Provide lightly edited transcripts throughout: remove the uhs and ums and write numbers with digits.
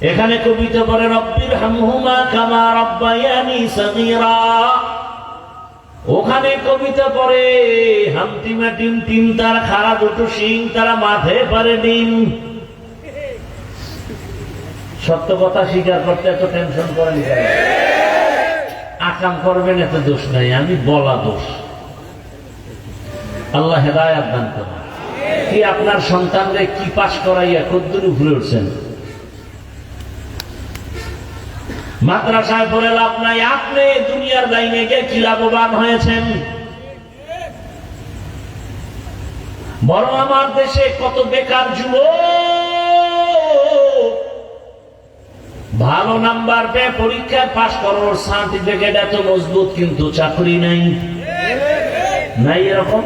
এখানে কবিতা পড়ে রব্বির হামহুমা কামা রাব্বায়ানি সগীরা, ওখানে কবিতা পড়ে হামটিমা টিম টিম তার খাড়া দুটো শিং তারা মাঠে পারে ডিম। সত্য কথা স্বীকার করতে এত টেনশন করেন কেন? আকাম করবেন এত দোষ নাই, আমি বলা দোষ। আল্লাহ হেদায়েত দান করেন। কি আপনার সন্তানরে কি পাস করাইয়া কদ্দুর উপরে উঠছেন? মাদ্রাসায় পড়ে লাভ নাই, আপনি দুনিয়ার লাইনে গিয়ে কি লাভবান হয়েছেন? বরং আমার দেশে কত বেকার যুবক ভালো নাম্বার পেয়ে পরীক্ষায় পাস করার সার্টিফিকেট এত মজবুত, কিন্তু চাকরি নাই। নাই এরকম?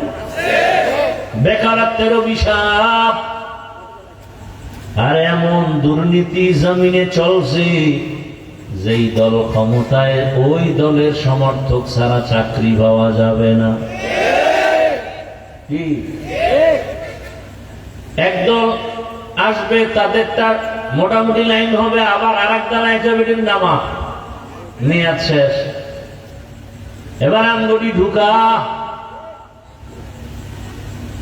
বেকারত্বের অভিশাপ। আর এমন দুর্নীতি জমিনে চলছে, যেই দল ক্ষমতায় ওই দলের সমর্থক ছাড়া চাকরি পাওয়া যাবে না। কি একদল আসবে, তাদেরটা মোটামুটি লাইন হবে, আবার আর এক দল একেবারে নামা মেয়াদ শেষ, এবার আঙ্গুলি ঢুকা।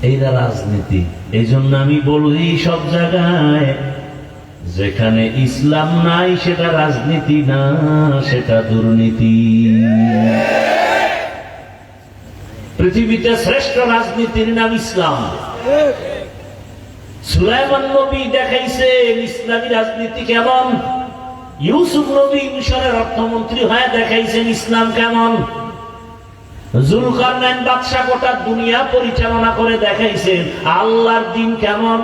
এইটা রাজনীতি। এই জন্য আমি বলি সব জায়গায় যেখানে ইসলাম নাই সেটা রাজনীতি না, সেটা দুর্নীতি। পৃথিবীতে শ্রেষ্ঠ রাজনীতির নাম ইসলাম। সুলাইমান নবী দেখাইছেন ইসলামী রাজনীতি কেমন, ইউসুফ নবী মিশরের অর্থমন্ত্রী হয়ে দেখাইছেন ইসলাম কেমন, জুলকারনাইন বাদশা গোটা দুনিয়া পরিচালনা করে দেখাইছেন আল্লাহর দ্বীন কেমন।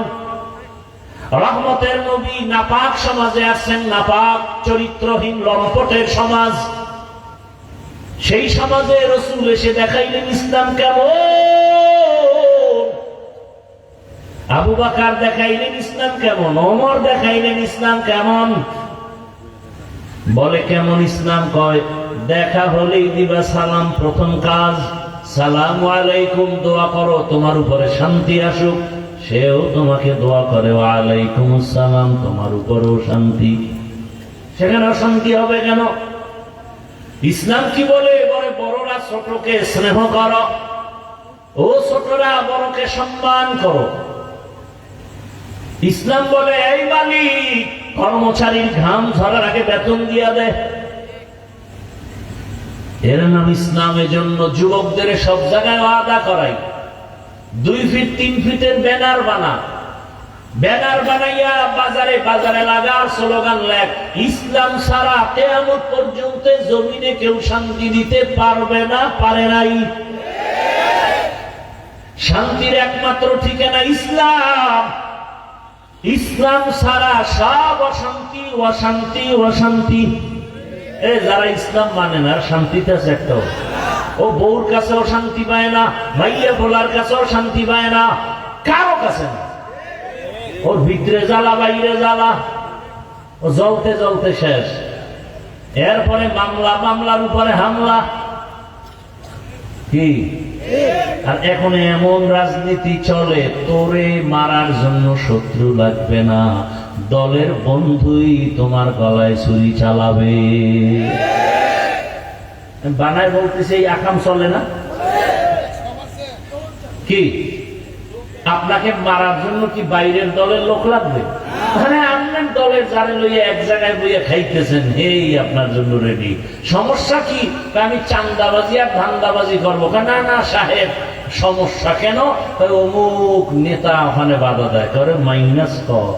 রহমতের নবী নাপাক সমাজে আসছেন, নাপাক চরিত্রহীন লম্পটের সমাজ, সেই সমাজে রাসূল এসে দেখাইলেন ইসলাম কেমন। আবু বকর দেখাইলেন ইসলাম কেমন, ওমর দেখাইলেন ইসলাম কেমন। বলে কেমন ইসলাম? কয় দেখা হলেই দিবা সালাম, প্রথম কাজ সালামু আলাইকুম, দোয়া করো তোমার উপরে শান্তি আসুক। সেও তোমাকে দোয়া করে ওয়ালাইকুম আসসালাম, তোমার উপরেও শান্তি। সেখানে অশান্তি হবে কেন? ইসলাম কি বলে? বলে বড়রা ছোটকে স্নেহ করো, ও ছোটরা বড়কে সম্মান করো। ইসলাম বলে এই মালিক কর্মচারীর ঘাম ঝরার আগে বেতন দিয়া দেয়। এর নাম ইসলাম। এজন্য যুবকদের সব জায়গায় ওয়াদা করাই, 2 ফিট 3 ফিটের ব্যানার বানাইয়া বাজারে বাজারে লাগার স্লোগান লেখ, ইসলাম ছাড়া কিয়ামত পর্যন্ত জমিনে কেউ শান্তি দিতে পারবে না, পারে নাই। শান্তির একমাত্র ঠিকানা ইসলাম। ইসলাম ছাড়া সব অশান্তি অশান্তি অশান্তি। যারা ইসলাম মানে না শান্তিতে আছে একটা, ও বউর কাছেও শান্তি পায় না, ভাইয়া বলার কাছেও শান্তি পায় না, কারো কাছে না। ওর ভিতরে জ্বালা বাইরে জ্বালা, ও জ্বলতে জ্বলতে শেষ। এরপরে মামলা, মামলার উপরে হামলা। কি আর এখন এমন রাজনীতি চলে, তোরে মারার জন্য শত্রু লাগবে না, দলের বন্ধুই তোমার গলায় ছুরি চালাবে। বানায় বলতেছে এই আকাম চলে না। কি আপনাকে মারার জন্য কি বাইরের দলের লোক লাগবে? মানে আপনার দলের যারা লইয়া এক জায়গায় বইয়া খাইতেছেন, এই আপনার জন্য রেডি। সমস্যা কি? আমি চান্দাবাজি আর ধান্দাবাজি করবো। না না সাহেব, সমস্যা কেন? অমুক নেতা ওখানে বাধা দেয়, করে মাইনাস কর,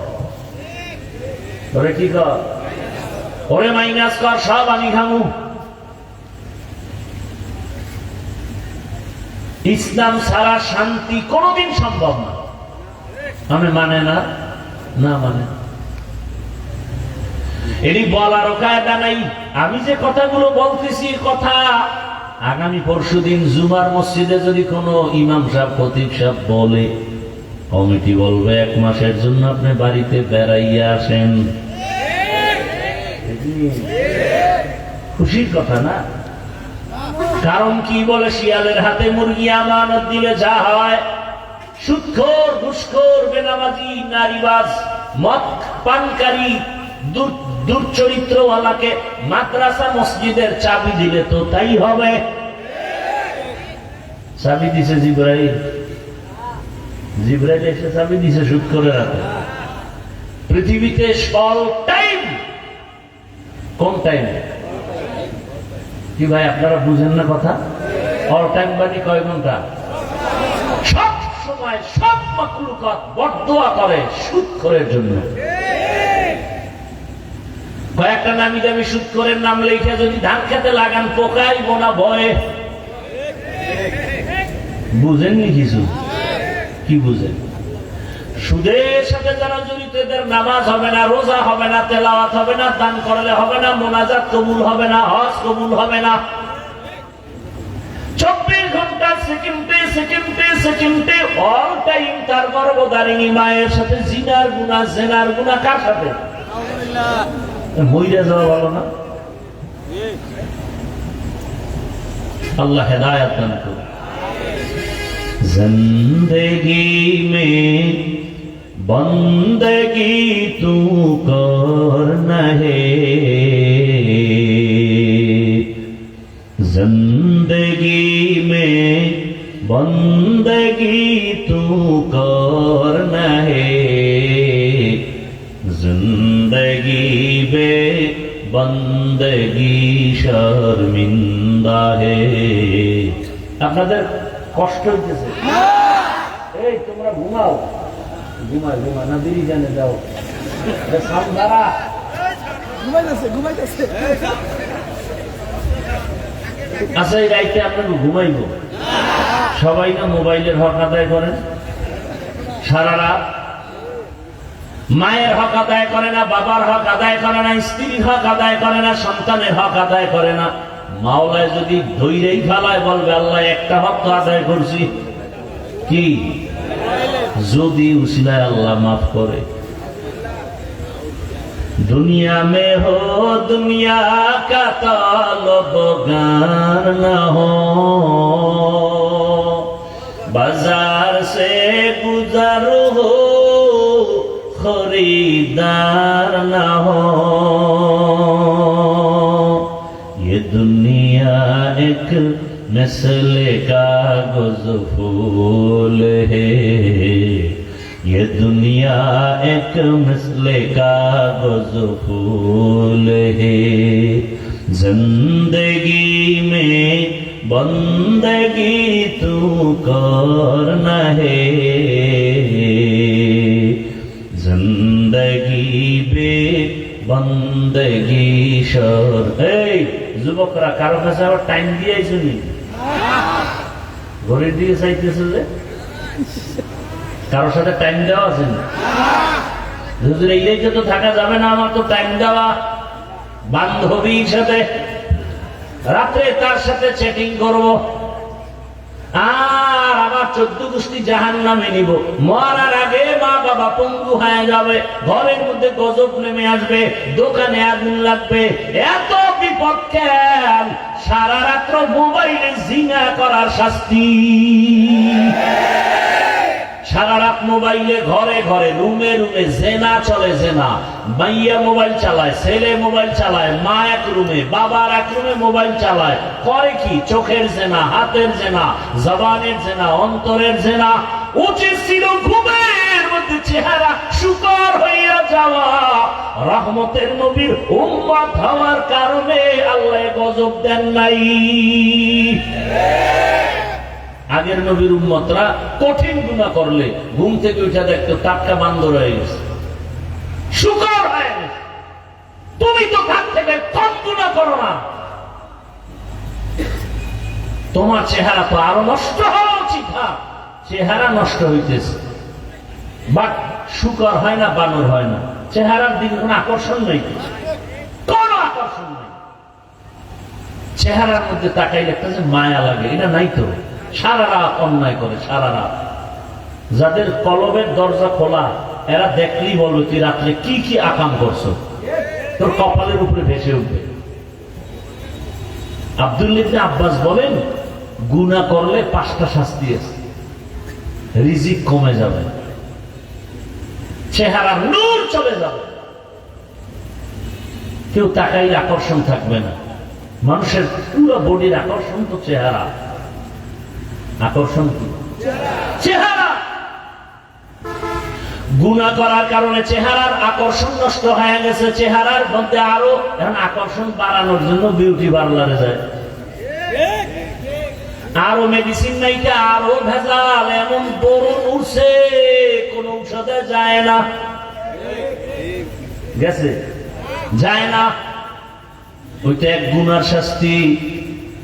করে কি কর, ওরে মাইনাস কর, সব আমি খামু। ইসলাম ছাড়া শান্তি কোনদিন সম্ভব না। আমি মানে না, না মানে এটি বলারও কায়দা নাই। আমি যে কথাগুলো বলতেছি, কথা আগামী পরশুদিন জুমার মসজিদে যদি কোনো ইমাম সাহেব খতিব সাহেব বলে, কমিটি বলবে 1 মাসের জন্য আপনি বাড়িতে বেড়াইয়া আসেন। খুশির কথা না? কারণ কি বলে, শিয়ালের হাতে মুরগি আমানত দিলে যা হয়, সুদখোর ঘুষখোর বেনামাজি নারীবাজ মদ পানকারী দুর্চরিত্রওয়ালাকে মাদ্রাসা মসজিদের চাবি দিলে তো তাই হবে। চাবি দিছে জিব্রাইল, জিব্রাইল এসে চাবি দিছে শুট করে রাখে। পৃথিবীতে অল টাইম, কোন টাইম কি ভাই আপনারা বুঝেন না কথা? অল টাইম মানে কয় ঘন্টা? সব সময় সব মাখলুকাত বদদোয়া করে সুদখোরের জন্য। কয়েকটা নামি দামি সুদখোরের নাম লেখা যদি ধান খেতে লাগান পোকাই বোনা ভয়ে। বুঝেননি কিছু? কি বুঝেন? সুদের সাথে যারা জড়িত এদের নামাজ হবে না, রোজা হবে না, তেলাওয়াত হবে না, দান করলে হবে না, মোনাজাত কবুল হবে না, হজ কবুল হবে না। 24 ঘন্টা সেকেন্ডে সেকেন্ডে সেকেন্ডে অল টাইম তার গর্ভধারিণী মায়ের সাথে জিনার গুনাহ, জেনার গুনাহ। কার সাথে? মইরা যাওয়া ভালো না? আল্লাহ হেদায়েত দান করুন। जिंदगी में बंदगी तू करना है, जिंदगी में बंदगी तू करना है, जिंदगी में बंदगी शर्मिंदा है। আপনাদের কষ্ট হইতেছে? এই তোমরা ঘুমাও, ঘুমায় ঘুমা না দেরি জানে যাও। আচ্ছা এই রাইতে আপনার ঘুমাইব? সবাই না মোবাইলের হক আদায় করেন সারা রাত। মায়ের হক আদায় করে না, বাবার হক আদায় করে না, স্ত্রীর হক আদায় করে না, সন্তানের হক আদায় করে না। মাওলায় যদি ধৈর্যই ফেলায় বলবে আল্লাহ একটা হক তো আদায় করছি, কি যদি উসিলায় আল্লাহ মাফ করে। दुनिया में हो दुनिया का तलबगार न हो, बाजार से गुजर हो खरीदार न हो, ये दुनिया एक नस्ल का गुज़ फूल है, ये दुनिया एक मिसल का गुज़ फूल है, जिंदगी में बंदगी तू करना है, जिंदगी में बंदगी शर। এই যুবকরা কারো কাছে আবার টাইম দিয়ে শুনি ঘরের দিকে চাইতেছে যে কারোর সাথে টাইম দেওয়া আছে না? এই রেখে তো থাকা যাবে না, আমার তো টাইম দেওয়া। বান্ধবীর সাথে রাত্রে তার সাথে চ্যাটিং করব, আর আমার 14 গোষ্ঠী জাহান্নামে নিব। মরার আগে মা বাবা পঙ্গু হয়ে যাবে, ঘরের মধ্যে গজব নেমে আসবে, দোকানে আগুন লাগবে। এত বিপদ কেন? সারা রাত্র মোবাইলে জিনা করার শাস্তি। সারা রাত মোবাইলে ঘরে ঘরে রুমে রুমে জেনা চলে, জেনা। মাইয়া মোবাইল চালায়, ছেলে মোবাইল চালায়, মা এক রুমে বাবার এক রুমে মোবাইল চালায়। করে কি? চোখের জেনা, হাতের জেনা, জবানের জেনা, অন্তরের জেনা। উচিত ছিল ঘুমের মধ্যে চেহারা শুকর হইয়া যাওয়া। রহমতের নবীর উম্মত হওয়ার কারণে আল্লাহ গজব দেন নাই। আগের নবীর উম্মতরা কঠিন গুনাহ করলে ঘুম থেকে উঠে দেখতো টাটকা বান্দর হয়ে গেছে, শুকর হয়ে গেছে। তুমি তো তার থেকে কম গুনাহ করো না, তোমার চেহারা তো আরো নষ্ট হওয়া উচিত। চেহারা নষ্ট হইতেছে, বাট শুকর হয় না, বানর হয় না। চেহারার দিকে কোনো আকর্ষণ নেই, কোন আকর্ষণ নেই। চেহারার মধ্যে তাকাইলে একটা যে মায়া লাগে, এটা নাই তো। সারা রাত অন্যায় করে, সারা রাত। যাদের কলবের দরজা খোলা এরা দেখলেই বলবে তুই রাত্রে কি কি আকাম করছো, তোর কপালের উপরে ভেসে উঠবে। আব্দুল্লাহ ইবনে আব্বাস বলেন, গুনাহ করলে 5টা শাস্তি আছে। রিজিক কমে যাবে, চেহারা নূর চলে যাবে, কেউ তাকাইলে আকর্ষণ থাকবে না। মানুষের পুরো বডির আকর্ষণ তো চেহারা। আকর্ষণ কি? চেহারা। গুনাহ করার কারণে চেহারার আকর্ষণ নষ্ট হয়ে গেছে। চেহারার মধ্যে আরো এখন আকর্ষণ বাড়ানোর জন্য বিউটি পার্লারে যায়, আরো মেডিসিন নাইকা, আরো ভেজাল, এমন বড় উঠছে কোন ঔষধে যায় না। গেছে? যায় না। ওইটা এক গুনার শাস্তি।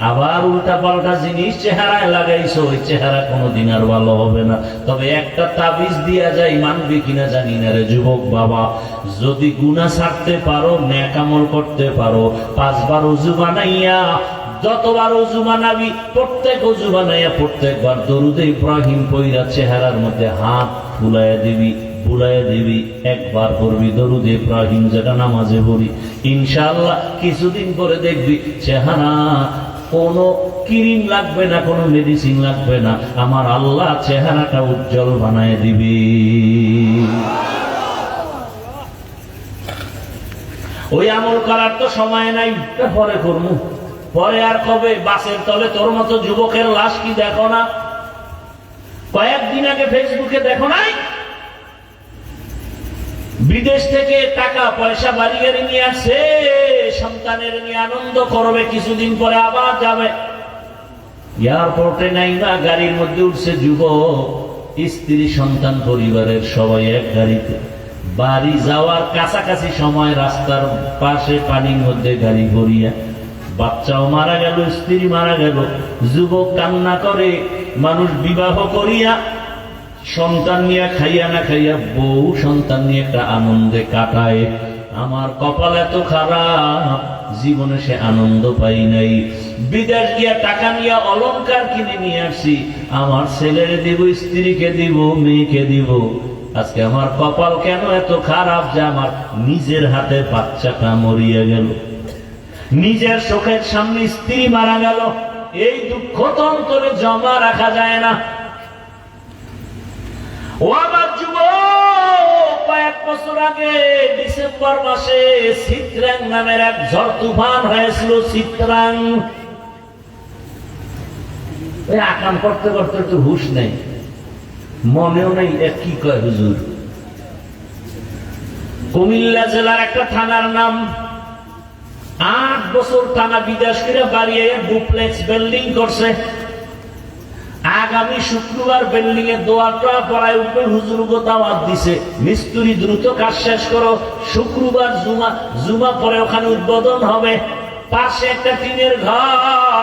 আবার উল্টা পাল্টা জিনিস চেহারায় লাগাইছো, ওই চেহারা কোনোদিন আর ভালো হবে না। তবে একটা তাবিজ দিয়া যায়, মানবি কিনা জানি না রে যুবক বাবা। যদি গুনাহ ছাড়তে পারো, নেক আমল করতে পারো, 5 বার ওযু বানাইয়া, যতবার ওযু বানাবি প্রত্যেক ওযু বানাইয়া প্রত্যেকবার দরুদে ইব্রাহিম পয়রা চেহারার মধ্যে হাত ফুলাইয়া দিবি, বুলাইয়া দিবি, একবার পড়বি দরুদ ইব্রাহিম, যেটা নামাজে পড়ি। ইনশাআল্লাহ কিছুদিন পরে দেখবি চেহারা কোনো ক্রিম লাগবে না, কোনো মেডিসিন লাগবে না, আমার আল্লাহ চেহারাটা উজ্জ্বল বানায় দিবি। ওই আমল করার তো সময় নাই, পরে করবো। পরে আর কবে? বাসের তলে তোর মতো যুবকের লাশ কি দেখো না? কয়েকদিন আগে ফেসবুকে দেখো নাই? বিদেশ থেকে টাকা পয়সা বাড়ি গাড়ি নিয়ে আসছে, সন্তানের নিয়ে আনন্দ করবে, কিছুদিন পরে আবার যাবে। এয়ারপোর্টে নাই না, গাড়ির মধ্যে উঠছে যুবক, স্ত্রী, সন্তান, পরিবারের সবাই এক গাড়িতে। বাড়ি যাওয়ার কাছাকাছি সময় রাস্তার পাশে পানির মধ্যে গাড়ি ভরিয়া, বাচ্চাও মারা গেল, স্ত্রী মারা গেল, যুবক কান্না করে। মানুষ বিবাহ করিয়া সন্তান নিয়ে খাইয়া না খাইয়া, বউ সন্তান নিয়ে একটা আনন্দে কাটায়। আমার কপাল এত খারাপ, জীবনে সে আনন্দ পাই নাই। বিদেশ গিয়া টাকা নিয়ে অলংকার কিনে নিয়ে আসি, আমার ছেলেরে দিব, স্ত্রীকে দিব, মেয়েকে দিব। আজকে আমার কপাল কেন এত খারাপ যে আমার নিজের হাতে বাচ্চাটা মরিয়া গেল, নিজের চোখের সামনে স্ত্রী মারা গেল। এই দুঃখ তো অন্তরে জমা রাখা যায় না। ও আমার যুবক, কয়েক বছর আগে ডিসেম্বর মাসে চিত্রাং নামের এক ঝড় তুফান হয়েছিল। চিত্রাং আকাম করতে করতে তো হুশ নেই, মনেও নেই কি কয় হুজুর। কুমিল্লা জেলার একটা থানার নাম। 8 বছর টানা বিদেশ করে বাড়িয়ে ডুপ্লেক্স বিল্ডিং করছে। আগামী শুক্রবার বিল্ডিং এর দোয়াটা পড়ায় উপরে হুজুরকে দাওয়াত দিছে, মিস্ত্রি দ্রুত কাজ শেষ করো, শুক্রবার জুমা পরে ওখানে উদ্বোধন হবে। পাশে একটা টিনের ঘর,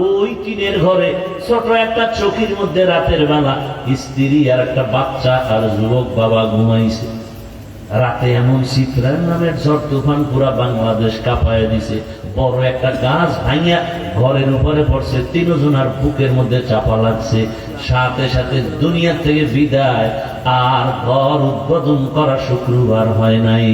ওই টিনের ঘরে ছোট একটা চৌকির মধ্যে রাতের বেলা স্ত্রী আর একটা বাচ্চা আর যুবক বাবা ঘুমাইছে। রাতে এমন চিত্রাং নামের ঝড় তুফান পুরা বাংলাদেশ কাঁপায় দিছে। বড় একটা গাছ ভাঙিয়া ঘরের উপরে পড়ছে, 3 জনের বুকের মধ্যে চাপা লাগছে। সাথে সাথে দুনিয়া থেকে বিদায়, আর ঘর উদ্বোধন করা শুক্রবার হয় নাই।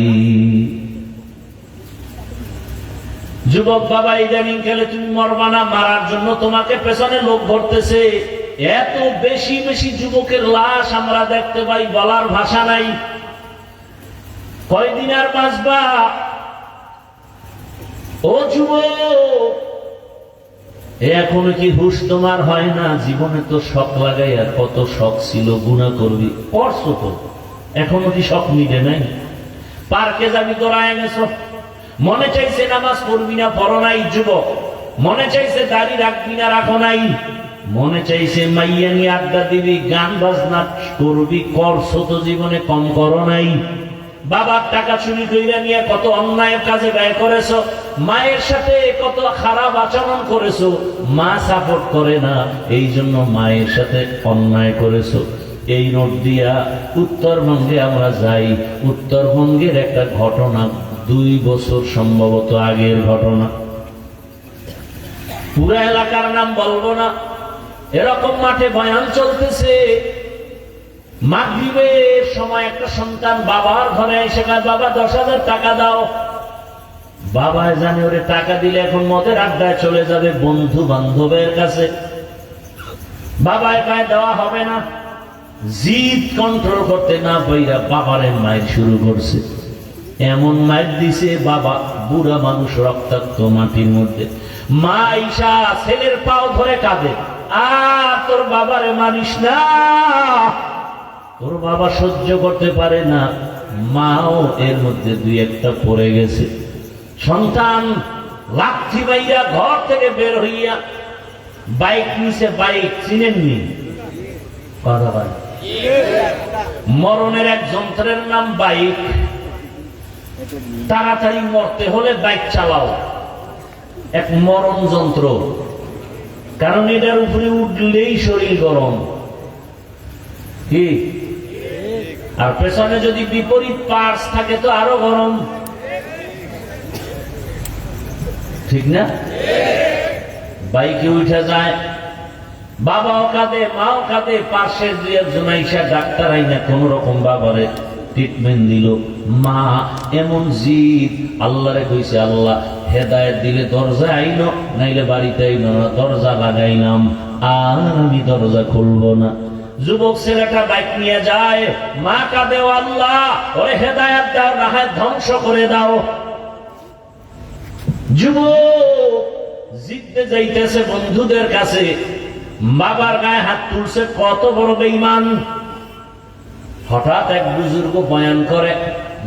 যুবক বাবা, ইদানিং খেলে তুমি মরবা না, মারার জন্য তোমাকে পেছনে লোক ভরতেছে। এত বেশি বেশি যুবকের লাশ আমরা দেখতে পাই, বলার ভাষা নাই। কয়দিন আর বাঁচবা? ও যুবক, এখনো কি হুশ তোমার হয় না? জীবনে তো শখ লাগাই, আর কত শখ ছিল, গুনাহ করবি, করছো তো, এখনো কি শখ মিটে নাই? পার্কে যাবি, তোরা এনেছ, মনে চাইছে নামাজ পড়বি না, পড়ো নাই। যুবক, মনে চাইছে দাড়ি রাখবি না, রাখো নাই। মনে চাইছে মাইয়া নিয়ে আড্ডা দিবি, গান বাজনা করবি, করছো তো, জীবনে কম করো নাই। বাবার টাকা চুরি কইরা নিয়ে কত অন্যায় কাজে ব্যয় করেছো, মায়ের সাথে কত খারাপ আচরণ করেছো, মা সাপোর্ট করে না, এই জন্য মায়ের সাথে অন্যায় করেছো। এই রোড দিয়া উত্তরবঙ্গে আমরা যাই। উত্তরবঙ্গের একটা ঘটনা, 2 বছর সম্ভবত আগের ঘটনা। পুরা এলাকার নাম বলবো না। এরকম মাঠে বয়ান চলতেছে, মাগরিবের সময় একটা সন্তান বাবার ঘরে এসে কয়, বাবা 10,000 টাকা দাও। বাবা জানে ওরে টাকা দিলে এখন মদের আড্ডায় চলে যাবে বন্ধু বান্ধবের কাছে। বাবায় কয় দেওয়া হবে না। জিদ কন্ট্রোল করতে না পাইরা বাবারে মায়ের শুরু করছে। এমন মার দিছে বাবা, বুড়া মানুষ রক্তাক্ত মাটির মধ্যে। মা ঈশা ছেলের পাও ধরে কাঁদে, আর তোর বাবারে মারিস না, তোর বাবা সহ্য করতে পারে না। মাও এর মধ্যে দুই একটা পড়ে গেছে। সন্তান লাথি মাইয়া ঘর থেকে বের হইয়া বাইক নিচে, বাইক চিনেননি, কথা ভাই, মরণের এক যন্ত্রের নাম বাইক। তাড়াতাড়ি মরতে হলে বাইক চালাও, এক মরণ যন্ত্র, কারণ এটার উপরে উঠলেই শরীর গরম, কি? আর পেছনে যদি বিপরীত পার্স থাকে তো আরো গরম, ঠিক না? বাইকে উঠে যায়, বাবাও কাঁদে, মাও কাঁদে, পাশের দুই একজন আইসা ডাক্তার আইনা কোন রকম বাবারে ট্রিটমেন্ট দিল। মা এমন জিদ, আল্লাহরে কইছে, আল্লাহ হেদায়েত দিলে দরজা আইনো, নাইলে বাড়িতে আইনো না, দরজা লাগাইলাম, আর আমি দরজা খুলবো না। যুবক ছেলেটা বাইক নিয়ে যায়, মা কাঁদে, আল্লাহ ওরে হেদায়েত দাও, না হয় ধ্বংস করে দাও। যুবক জিততে যাইতেছে বন্ধুদের কাছে, বাবার গায়ে হাত তুলছে, কত বড় বেঈমান। হঠাৎ এক বুজুর্গ বয়ান করে,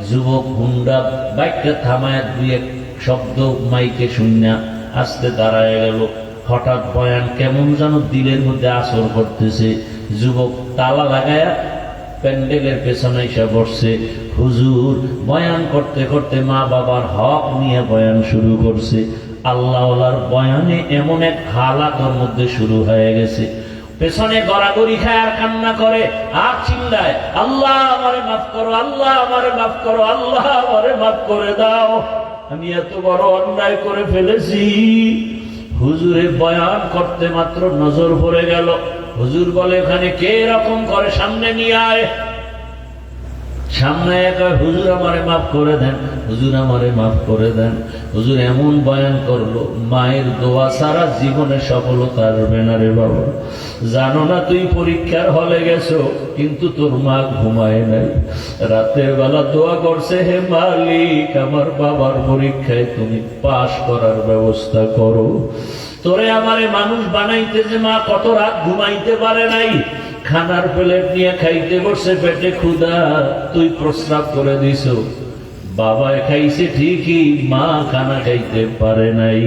যুবক হুন্ডা বাইকটা থামায় দুই এক শব্দ মাইকে শুনিয়া আস্তে দাঁড়ায় গেল। হঠাৎ বয়ান কেমন যেন দিলের মধ্যে আসর করতেছে। যুবক তালা লাগায়া প্যান্ডেলের পেছনে এসে বসছে। হুজুর বয়ান করতে করতে মা বাবার হক নিয়ে বয়ান শুরু করছে। আল্লাহওয়ালার বয়ানে এমন এক হালাতের মধ্যে শুরু হয়ে গেছে, পেছনে গড়াগড়ি খায় আর কান্না করে আর চিল্লায়, আল্লাহ আমারে মাফ করো, আল্লাহ আমারে মাফ করো, আল্লাহ আমারে মাফ করে দাও, আমি এত বড় অন্যায় করে ফেলেছি। হুজুরে বয়ান করতে মাত্র নজর পড়ে গেল। হুজুর বলে, ওখানে কে এরকম করে, সামনে নিয়ে আয়। সামনে এক, হুজুর আমারে মাফ করে দেন, হুজুর আমারে মাফ করে দেন। হুজুর এমন বয়ান করলো, মায়ের দোয়া সারা জীবনে সফলতা আসবে না রে বাবা। জানো না তুই পরীক্ষার হলে গেছো, কিন্তু তোর মা ঘুমায় নাই, রাতের বেলা দোয়া করছে, হে মালিক আমার বাবার পরীক্ষায় তুমি পাশ করার ব্যবস্থা করো। তোরে আমারে মানুষ বানাইতে যে মা কত রাত ঘুমাইতে পারে নাই, খানার প্লেট নিয়ে খাইতে বসে, পেটে ক্ষুধা, তুই প্রস্রাব করে দিস। বাবা খাইছে ঠিকই, মা খানা খাইতে পারে নাই।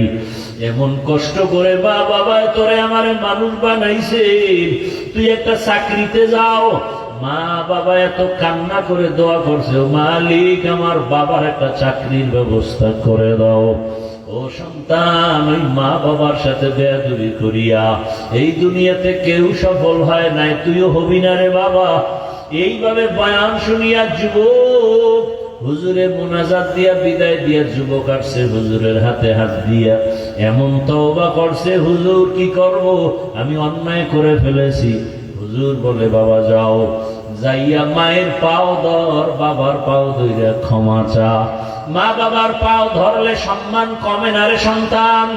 এমন কষ্ট করে মা বাবা তোরে আমারে মানুষ বানাইছে, তুই একটা চাকরিতে যাও। মা বাবা এত কান্না করে দোয়া করছে, মালিক আমার বাবার একটা চাকরির ব্যবস্থা করে দাও। ও সন্তান, ওই মা বাবার সাথে বেয়াদবি করিয়া এই দুনিয়াতে কেউ সফল হয় নাই, তুইও হবি না রে বাবা। এইভাবে বয়ান শুনিয়া যুবক হুজুরে মুনাজাত দিয়া বিদায় দিয়া যুবক আসছে হুজুরের হাতে হাত দিয়া, এমন তওবা করছে, হুজুর কি করব, আমি অন্যায় করে ফেলেছি। হুজুর বলে, বাবা যাও, যাইয়া মায়ের পাও ধর, বাবার পাও ধইরা ক্ষমা চা। মা বাবার পাও ধরলে সম্মান কমে না রে সন্তান,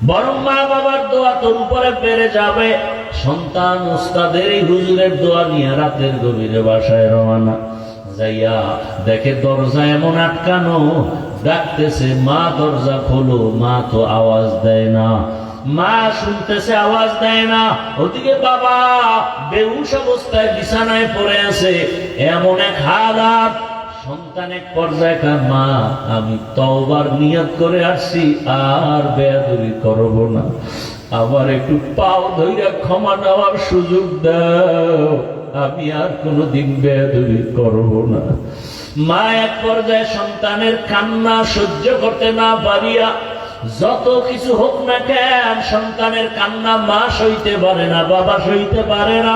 বরং মা বাবার দোয়া তোর উপরে বেড়ে যাবে। সন্তান উস্তাদের এই হুজুরের দোয়া নিয়ে রাতের গভীরে বাসায় রওনা। যাইয়া দেখে দরজা এমন আটকানো, ডাকতেছে, মা দরজা খোলো, মা তো আওয়াজ দেয় না। মা শুনতেছে, আওয়াজ দেয় না। ওদিকে বাবা বেহুশ অবস্থায় বিছানায় পড়ে আছে। এমন এক হালাত, সন্তান এক পর্যায়ে কার, মা আমি তওবার নিয়ত করে আসছি, আর বেয়াদবি করব না, আমার একটু পাও ধইরা ক্ষমা নেওয়ার সুযোগ দাও, আমি আর কোনোদিন বেয়াদবি করব না। মা এক পর্যায়ে সন্তানের কান্না সহ্য করতে না পারিয়া, যত কিছু হোক না কেন সন্তানের কান্না মা সইতে পারে না, বাবা সইতে পারে না।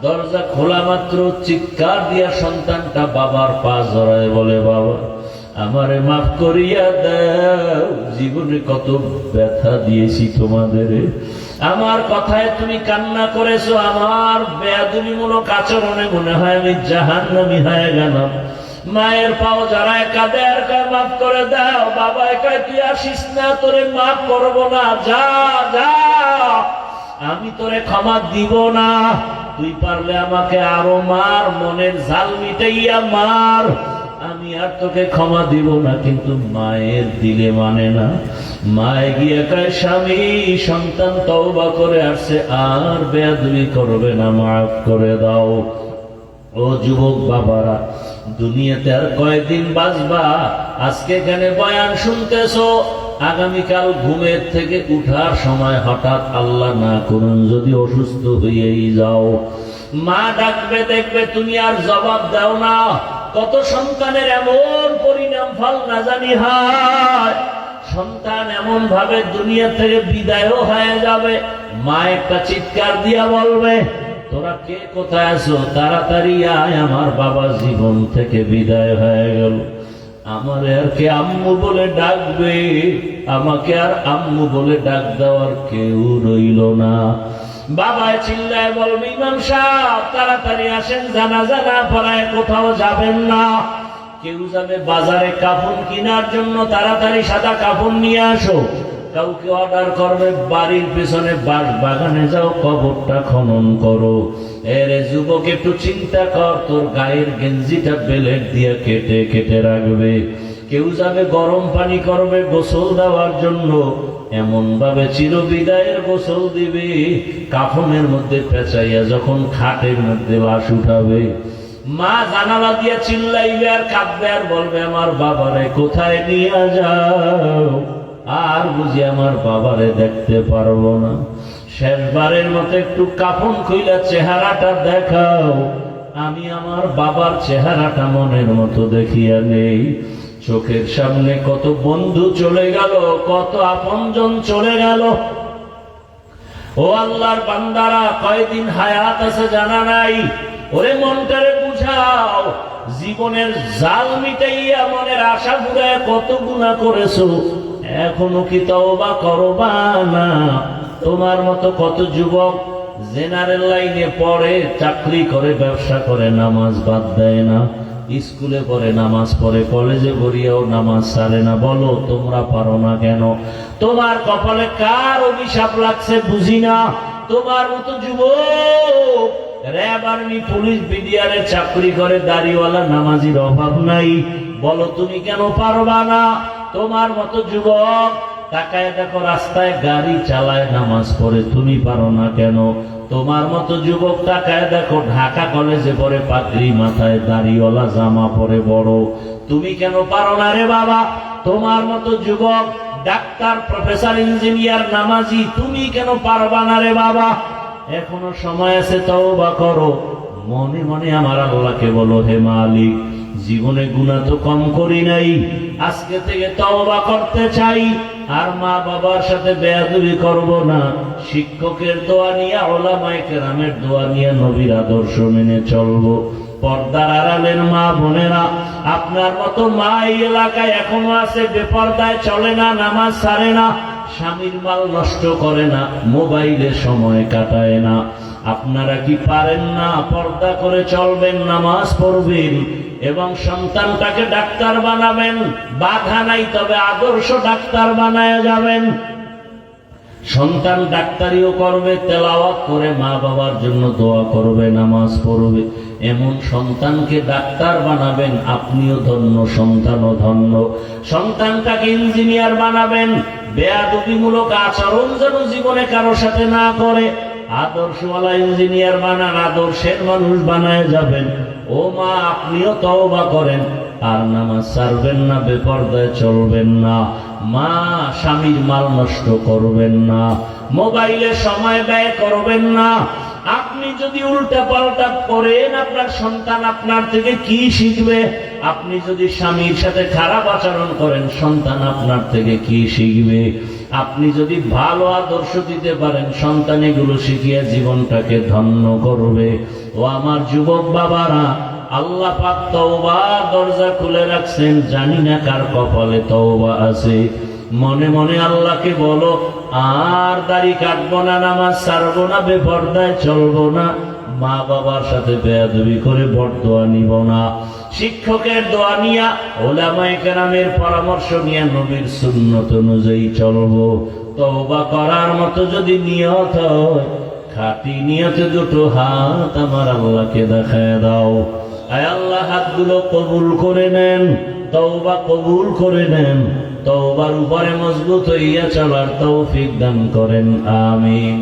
দরজা খোলা মাত্র চিৎকার দিয়া সন্তানটা বাবার পা জড়ায় বলে, বাবা আমারে মাফ করিয়া দাও, জীবনে কত ব্যথা দিয়েছি তোমাদের, আমার কথায় তুমি কান্না করেছো, আমার বেয়াদবিমূলক আচরণে মনে হয় আমি জাহান্নামী হয়ে গেলাম। মায়ের পাও জড়ায় কাঁদে আর কয়, মাফ করে দাও। বাবা কয়, তুই আসিস না, তোরে মাফ করবো না, যা যা, আমি তোরে ক্ষমা দিব না, তুই পারলে আমাকে আরো মার, মনের ঝাল মিটাইয়া মার, আমি আর তোকে ক্ষমা দিব না, কিন্তু মায়ের দিলে মানে না। মায়ে গিয়ে কয়, স্বামী সন্তান তওবা করে আসছে, আর বেয়াদবি করবে না, মাফ করে দাও। ও যুবক বাবারা, দুনিয়াতে আর কয়দিন বাঁচবা? আজকে এখানে বয়ান শুনতেছো, আগামীকাল ঘুমের থেকে উঠার সময় হঠাৎ আল্লাহ না করুন যদি অসুস্থ হয়েই যাও, মা ডাকবে, দেখবে তুমি আর জবাব দাও না। কত সন্তানের এমন পরিণাম ফল না জানি হয়, সন্তান এমন ভাবে দুনিয়া থেকে বিদায়ও হয়ে যাবে, মা একটা চিৎকার দিয়া বলবে, তোরা কে কোথায় আছো, তাড়াতাড়ি আয়, আমার বাবা জীবন থেকে বিদায় হয়ে গেল। আমার আর কে আম্মু বলে ডাকবে? আমাকে আর আম্মু বলে ডাক দেওয়ার কেউ রইল না। বাবা চিল্লায় বলবে, ইমাম সাহেব তাড়াতাড়ি আসেন, জানাজা না পড়ায় কোথাও যাবেন না। কেউ যাবে বাজারে কাফন কেনার জন্য, তাড়াতাড়ি সাদা কাফন নিয়ে আসো। কাউকে অর্ডার করবে, বাড়ির পেছনে বাঁশ বাগানে যাও, কবরটা খনন করো। এরে যুবক, একটু চিন্তা কর, তোর গায়ের গেঞ্জিটা বেলেট দিয়ে কেটে কেটে রাখবে। কেউ যাবে গরম পানি করবে গোসল দেওয়ার জন্য, এমন ভাবে চিরবিদায়ের গোসল দিবে, কাফনের মধ্যে পেঁচাইয়া যখন খাটের মধ্যে লাশ উঠাবে, মা জানালা দিয়ে চিল্লাইবে আর কাঁদবে আর বলবে, আমার বাবারে কোথায় নিয়ে যাও? আর বুঝি আমার বাবারে দেখতে পারবো না, শেষবারের মতো একটু কাফন খুইলা চেহারাটা দেখাও, আমি আমার বাবার চেহারাটা মনের মতো দেখিয়া নেই। চোখের সামনে কত বন্ধু চলে গেল, কত আপনজন চলে গেল। ও আল্লাহর বান্দারা, কয়দিন হায়াত আছে জানা নাই। ওরে মনটারে বুঝাও, জীবনের জাল মিটাইয়া মনের আশা পুরায় কত গুনাহ করেছো, এখনো কি তওবা করবা না? তোমার মতো কত যুবক জেনারেল লাইনে পড়ে, চাকরি করে, ব্যবসা করে, নামাজ বাদ দেয় না, স্কুলে পড়ে নামাজ পড়ে, কলেজে পড়িয়াও নামাজ ছাড়ে না। বলো তোমরা পারো না কেন? তোমার কপালে কার অভিশাপ লাগছে বুঝি না। তোমার মতো যুবক র্যাব, আর্মি, পুলিশ, বিডিআরে চাকরি করে, দাড়িওয়ালা নামাজির অভাব নাই। বলো তুমি কেন পারবা না? তোমার মতো যুবক তাকায় দেখো, রাস্তায় গাড়ি চালায়, নামাজ পড়ে, তুমি পারো না কেন? তোমার মতো যুবক তাকায় দেখো, ঢাকা কলেজে পড়ে, পাগড়ি মাথায়, দাড়িওয়ালা জামা পরে বড়, তুমি কেন পারো না রে বাবা? তোমার মতো যুবক ডাক্তার, প্রফেসর, ইঞ্জিনিয়ার, নামাজি, তুমি কেন পারবা না রে বাবা? এখনো সময় আছে, তওবা করো। মনে মনে আমার আল্লাহকে বলো, হে মালিক, জীবনে গুনাহ তো কম করি নাই, আজকে থেকে তওবা করতে চাই, আর মা বাবার সাথে বেয়াদবি করব না। শিক্ষকের দোয়া নিয়ে, উলামায়ে কেরামের দোয়া নিয়ে, নবীর আদর্শ মেনে চলবো। পর্দার আড়ালের মা বোনেরা, আপনার মতো মা এই এলাকায় এখনো আছে, বেপর্দায় চলে না, নামাজ ছাড়ে না, স্বামীর মাল নষ্ট করে না, মোবাইলে সময় কাটায় না। আপনারা কি পারেন না? পর্দা করে চলবেন, নামাজ পড়বেন এবং সন্তানটাকে ডাক্তার বানাবেন। বাধা নাই, তবে আদর্শ ডাক্তার বানায় যাবেন। সন্তান ডাক্তারিও করবে, তেলাওয়াত করে, মা বাবার জন্য দোয়া করবে, নামাজ পড়বে। এমন সন্তানকে ডাক্তার বানাবেন, আপনিও ধন্য, সন্তানও ধন্য। সন্তানটাকে ইঞ্জিনিয়ার বানাবেন, বেয়াদবিমূলক আচরণ যেন জীবনে কারো সাথে না করে। আদর্শওয়ালা ইঞ্জিনিয়ার বানান, আদর্শের মানুষ বানায় যাবেন। ও মা, আপনিও তওবা করেন, আর নামাজ ছাড়বেন না, বেপরদায় চলবেন না। মা, স্বামীর মাল নষ্ট করবেন না, মোবাইলে সময় ব্যয় করবেন না। আপনি যদি উল্টা পাল্টা করেন, আপনার সন্তান আপনার থেকে কি শিখবে? আপনি যদি স্বামীর সাথে খারাপ আচরণ করেন, সন্তান আপনার থেকে কি শিখবে? আপনি যদি ভালো আদর্শ দিতে পারেন, সন্তান এগুলো শিখিয়ে জীবনটাকে ধন্য করবে। ও আমার যুবক বাবারা, আল্লাহ পাক তওবার দরজা খুলে রাখছেন, জানি না কার কপালে তওবা আছে। মনে মনে আল্লাহকে বলো, আর দাড়ি কাটবো না, নামাজ ছাড়বো না, বেপরদায় চলবো না, মা বাবার সাথে বেয়াদবি করে বরদোয়া নিব না, শিক্ষকের দোয়া নিয়া, উলামায়ে কেরামের পরামর্শ নিয়ে, নবীর সুন্নত অনুযায়ী চলবো। তওবা করার মতো যদি নিয়ত হয়, খাঁটি নিয়তে দুটো হাত আমার আল্লাহকে দেখায় দাও। আয় আল্লাহ হাতগুলো কবুল করে নেন, তওবা কবুল করে নেন, তওবার উপরে মজবুত হইয়া চলার তৌফিক দান করেন, আমিন।